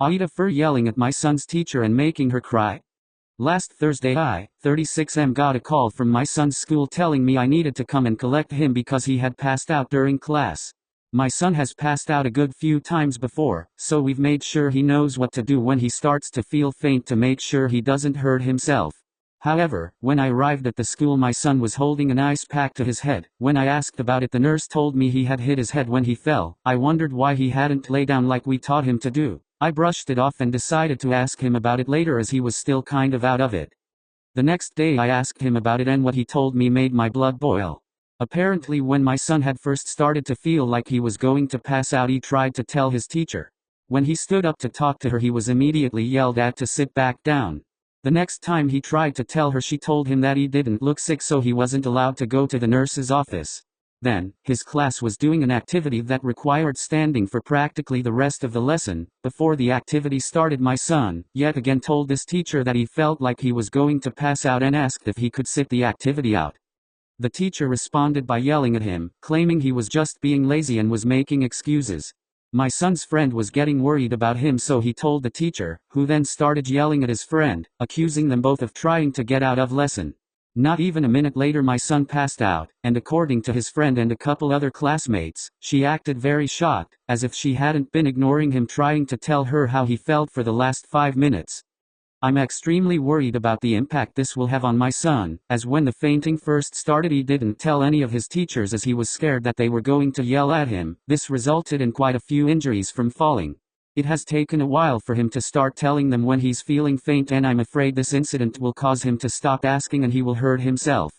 AITA for yelling at my son's teacher and making her cry. Last Thursday I, 36M, got a call from my son's school telling me I needed to come and collect him because he had passed out during class. My son has passed out a good few times before, so we've made sure he knows what to do when he starts to feel faint to make sure he doesn't hurt himself. However, when I arrived at the school my son was holding an ice pack to his head. When I asked about it the nurse told me he had hit his head when he fell. I wondered why he hadn't lay down like we taught him to do. I brushed it off and decided to ask him about it later as he was still kind of out of it. The next day I asked him about it and what he told me made my blood boil. Apparently when my son had first started to feel like he was going to pass out he tried to tell his teacher. When he stood up to talk to her he was immediately yelled at to sit back down. The next time he tried to tell her she told him that he didn't look sick so he wasn't allowed to go to the nurse's office. Then, his class was doing an activity that required standing for practically the rest of the lesson. Before the activity started my son, yet again told this teacher that he felt like he was going to pass out and asked if he could sit the activity out. The teacher responded by yelling at him, claiming he was just being lazy and was making excuses. My son's friend was getting worried about him so he told the teacher, who then started yelling at his friend, accusing them both of trying to get out of lesson. Not even a minute later my son passed out, and according to his friend and a couple other classmates, she acted very shocked, as if she hadn't been ignoring him trying to tell her how he felt for the last 5 minutes. I'm extremely worried about the impact this will have on my son, as when the fainting first started he didn't tell any of his teachers as he was scared that they were going to yell at him. This resulted in quite a few injuries from falling. It has taken a while for him to start telling them when he's feeling faint and I'm afraid this incident will cause him to stop asking and he will hurt himself.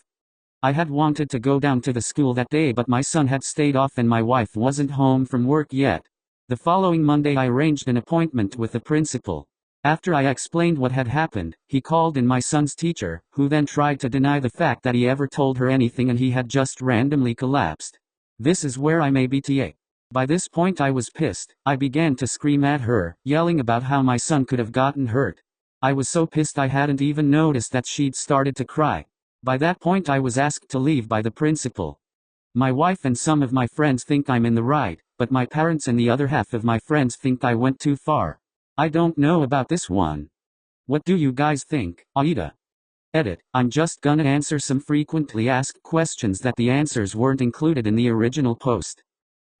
I had wanted to go down to the school that day but my son had stayed off and my wife wasn't home from work yet. The following Monday I arranged an appointment with the principal. After I explained what had happened, he called in my son's teacher, who then tried to deny the fact that he ever told her anything and he had just randomly collapsed. This is where I may be TA. By this point I was pissed. I began to scream at her, yelling about how my son could have gotten hurt. I was so pissed I hadn't even noticed that she'd started to cry. By that point I was asked to leave by the principal. My wife and some of my friends think I'm in the right, but my parents and the other half of my friends think I went too far. I don't know about this one. What do you guys think? AITA. Edit. I'm just gonna answer some frequently asked questions that the answers weren't included in the original post.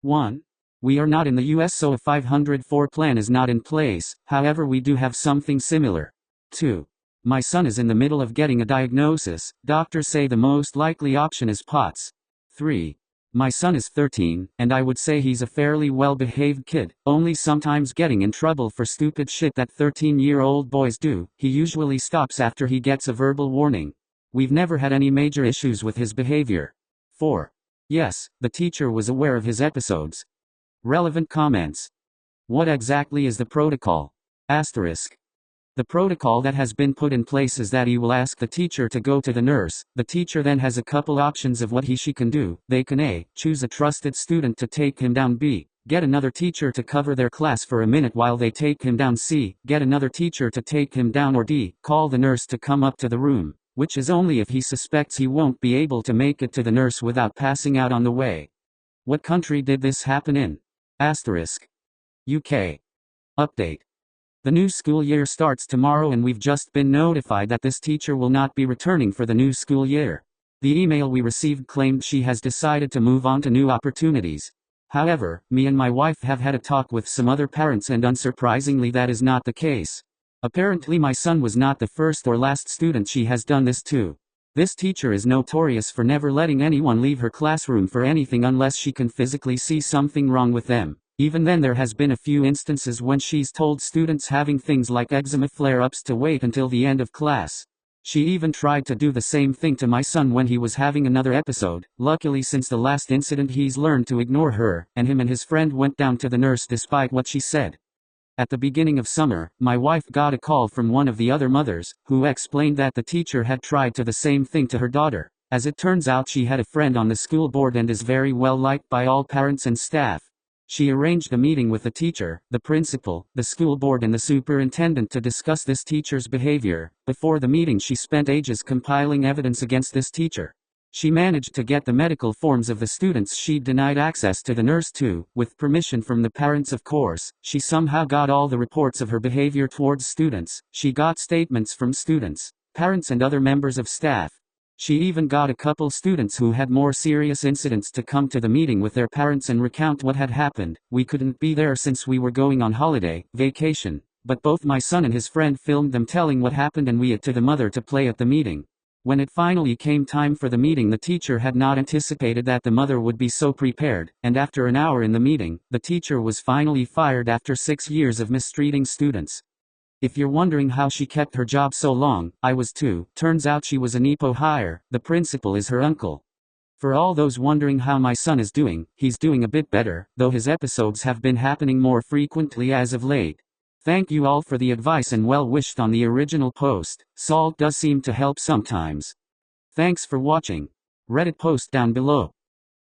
1. We are not in the US so a 504 plan is not in place, however we do have something similar. 2. My son is in the middle of getting a diagnosis, doctors say the most likely option is POTS. 3. My son is 13, and I would say he's a fairly well-behaved kid, only sometimes getting in trouble for stupid shit that 13-year-old boys do. He usually stops after he gets a verbal warning. We've never had any major issues with his behavior. 4. Yes, the teacher was aware of his episodes. Relevant comments. What exactly is the protocol? Asterisk. The protocol that has been put in place is that he will ask the teacher to go to the nurse. The teacher then has a couple options of what she can do. They can A. Choose a trusted student to take him down. B. Get another teacher to cover their class for a minute while they take him down. C. Get another teacher to take him down. Or D. Call the nurse to come up to the room, which is only if he suspects he won't be able to make it to the nurse without passing out on the way. What country did this happen in? Asterisk. UK. Update. The new school year starts tomorrow and we've just been notified that this teacher will not be returning for the new school year. The email we received claimed she has decided to move on to new opportunities. However, me and my wife have had a talk with some other parents and unsurprisingly that is not the case. Apparently my son was not the first or last student she has done this to. This teacher is notorious for never letting anyone leave her classroom for anything unless she can physically see something wrong with them. Even then there has been a few instances when she's told students having things like eczema flare-ups to wait until the end of class. She even tried to do the same thing to my son when he was having another episode. Luckily since the last incident he's learned to ignore her, and him and his friend went down to the nurse despite what she said. At the beginning of summer, my wife got a call from one of the other mothers, who explained that the teacher had tried to the same thing to her daughter. As it turns out she had a friend on the school board and is very well liked by all parents and staff. She arranged a meeting with the teacher, the principal, the school board and the superintendent to discuss this teacher's behavior. Before the meeting she spent ages compiling evidence against this teacher. She managed to get the medical forms of the students she'd denied access to the nurse too, with permission from the parents of course. She somehow got all the reports of her behavior towards students. She got statements from students, parents and other members of staff. She even got a couple students who had more serious incidents to come to the meeting with their parents and recount what had happened. We couldn't be there since we were going on holiday, vacation, but both my son and his friend filmed them telling what happened and we it to the mother to play at the meeting. When it finally came time for the meeting, the teacher had not anticipated that the mother would be so prepared, and after an hour in the meeting, the teacher was finally fired after 6 years of mistreating students. If you're wondering how she kept her job so long, I was too. Turns out she was a NEPO hire. The principal is her uncle. For all those wondering how my son is doing, he's doing a bit better, though his episodes have been happening more frequently as of late. Thank you all for the advice and well-wished on the original post. Salt does seem to help sometimes. Thanks for watching. Reddit post down below.